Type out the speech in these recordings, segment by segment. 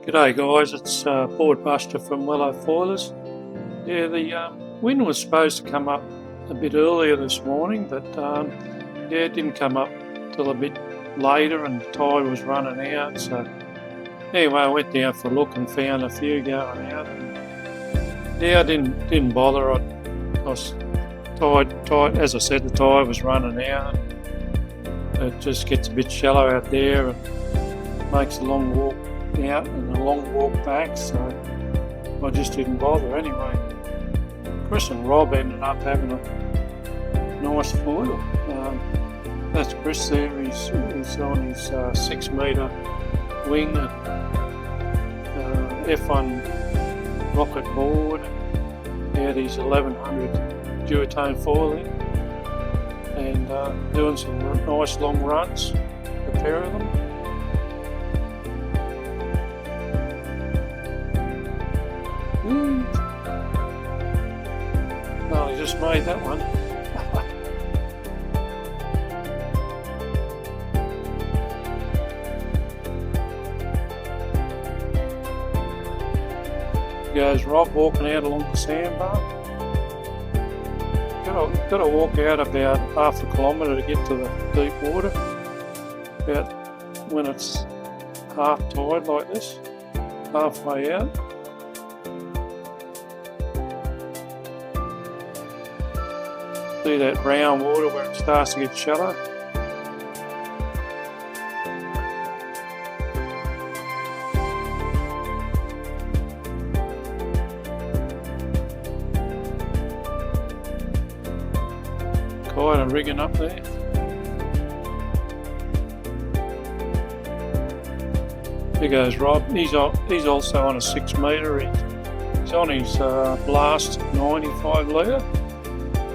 G'day guys, it's Board Buster from Wello Foilers. Yeah, the wind was supposed to come up a bit earlier this morning, but yeah, it didn't come up till a bit later and the tide was running out. So anyway, I went down for a look and found a few going out. And, yeah, I didn't bother. I was tide, as I said, the tide was running out. It just gets a bit shallow out there and makes a long walk out and a long walk back, so I just didn't bother anyway. Chris and Rob ended up having a nice foil. That's Chris there, he's on his 6 metre wing and F1 rocket board. He had his 1100 duotone foiling and doing some nice long runs, a pair of them. Well, he just made that one. Goes Rob walking out along the sandbar. Got to walk out about half a kilometre to get to the deep water. About when it's half tide like this, halfway out. See that brown water where it starts to get shallow? Kite and rigging up there. Here goes Rob. He's also on a 6 metre. He's on his last 95 litre.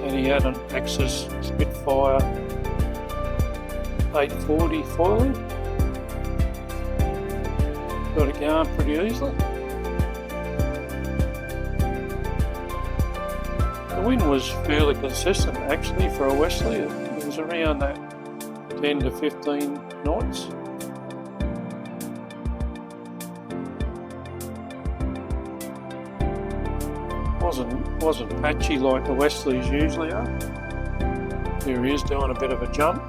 And he had an Axis Spitfire 840 foiling. Got it going pretty easily. The wind was fairly consistent actually for a westerly. It was around that 10 to 15 knots. Wasn't patchy like the westerlies usually are. Here he is doing a bit of a jump.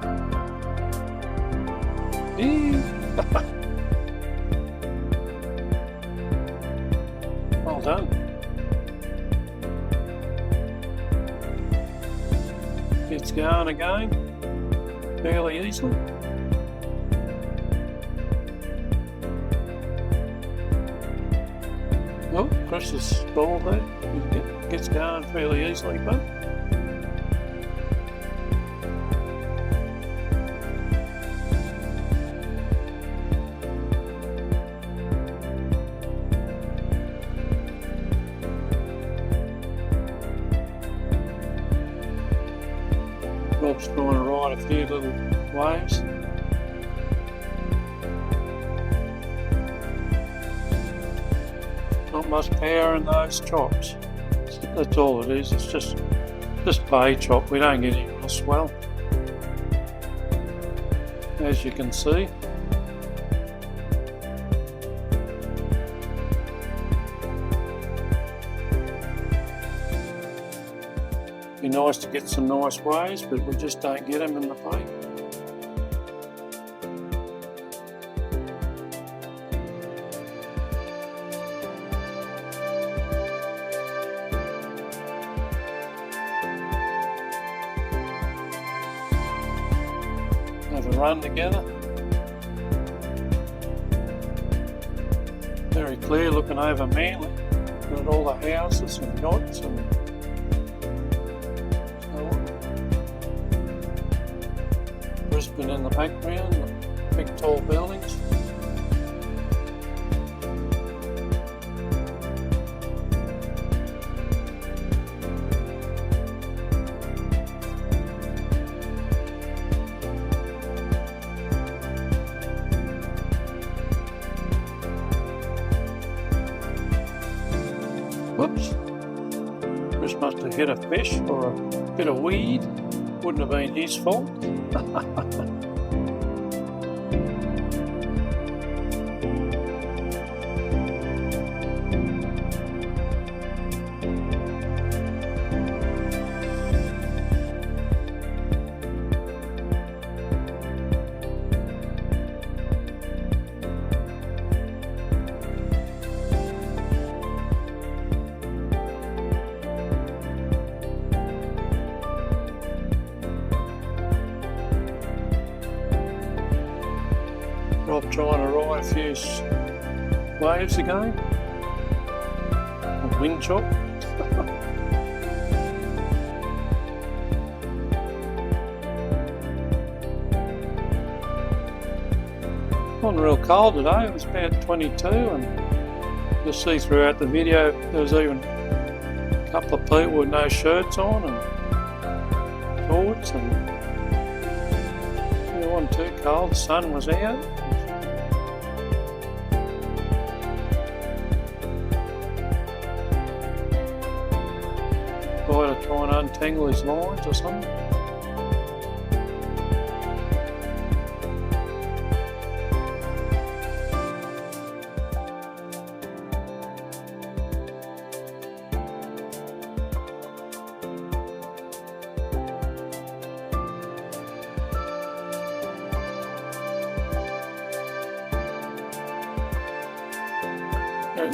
Well done. Gets going again, fairly easily. Oh, Chris has stalled there. Gets going fairly easily, but Rob's trying to ride a few little waves. Not much power in those chops. That's all it is. It's just bay chop. We don't get any real swell, as you can see. Be nice to get some nice waves, but we just don't get them in the bay. Have a run together. Very clear looking over Manly. Got all the houses and yachts and so on. Brisbane in the background, the big tall buildings. Whoops, Chris must have hit a fish or a bit of weed. Wouldn't have been his fault. trying to ride a few waves again. A wind chop. Wasn't real cold today, it was about 22, and you'll see throughout the video there was even a couple of people with no shirts on and shorts, and it wasn't too cold, the sun was out. Guy to try and untangle his lines or something.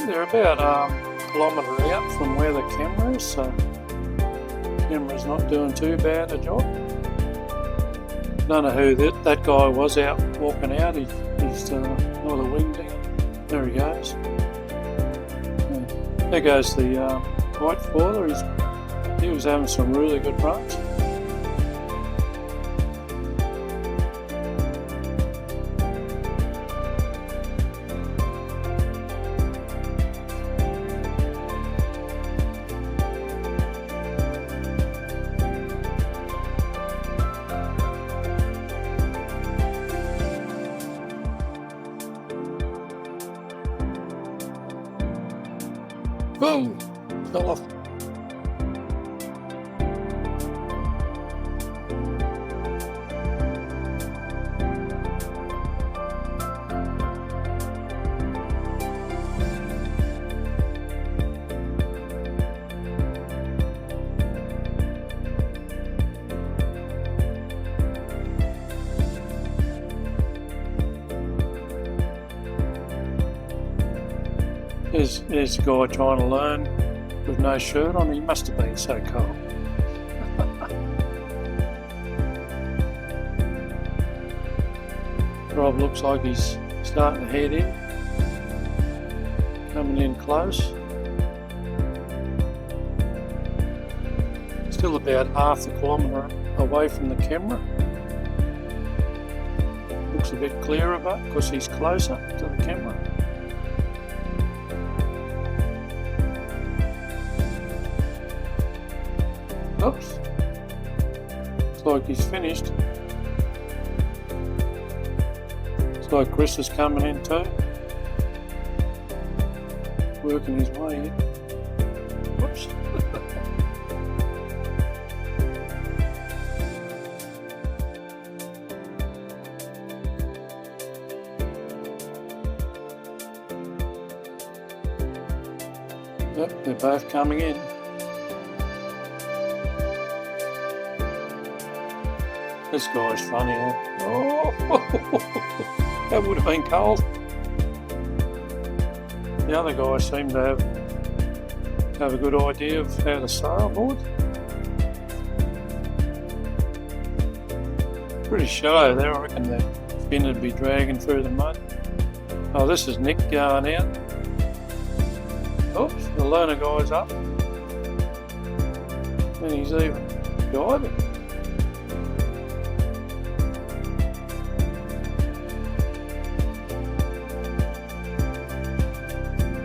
They're about a kilometre out from where the camera is, so the camera's not doing too bad a job. Don't know who that guy was out walking out. He's not a wing dinger. There he goes. There goes the white foiler. He was having some really good runs. Boom! Fell off. There's a guy trying to learn with no shirt on. He must have been so cold. Rob looks like he's starting to head in, coming in close. Still about half a kilometre away from the camera. Looks a bit clearer but because he's closer to the camera. Oops. Looks like he's finished. Looks like Chris is coming in too. Working his way in. Whoops. Yep, they're both coming in. This guy's funny, huh? Oh, that would have been cold. The other guy seemed to have a good idea of how to sailboard. Pretty shallow there, I reckon the fin would be dragging through the mud. Oh, this is Nick going out. Oops, the learner guy's up. And he's even guiding.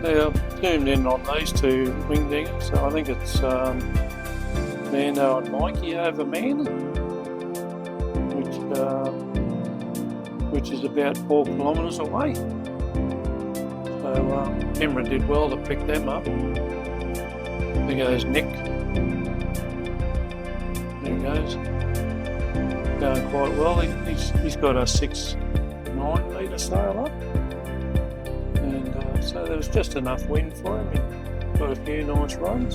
I've zoomed in on these two wing dingers, so I think it's Mando and Mikey over Manly, which is about 4 kilometres away. So Cameron did well to pick them up. There goes Nick. There he goes. Going quite well. He's got a 6-9 metre sail up. So there was just enough wind for him. He got a few nice runs.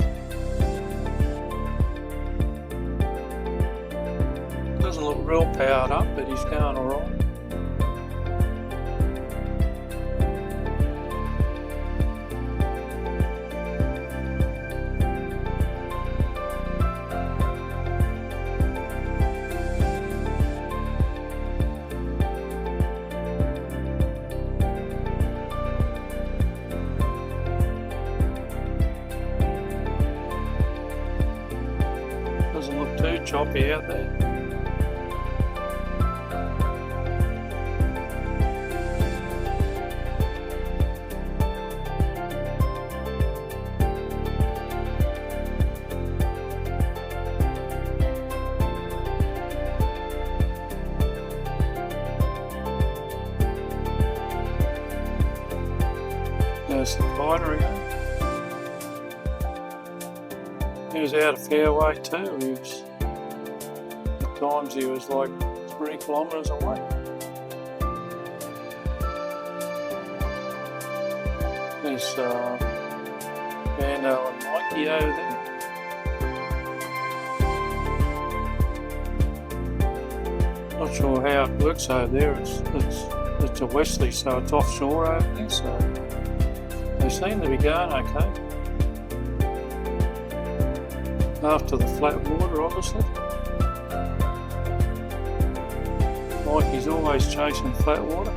Doesn't look real powered up, but he's going alright. bit choppy out there. There's the fighter again. He was out of fairway too. At times he was like 3 kilometres away. There's Vando and Mikey over there. Not sure how it works over there. It's a Wesley, so it's offshore over there. So they seem to be going okay. After the flat water, obviously. Mikey's always chasing flat water.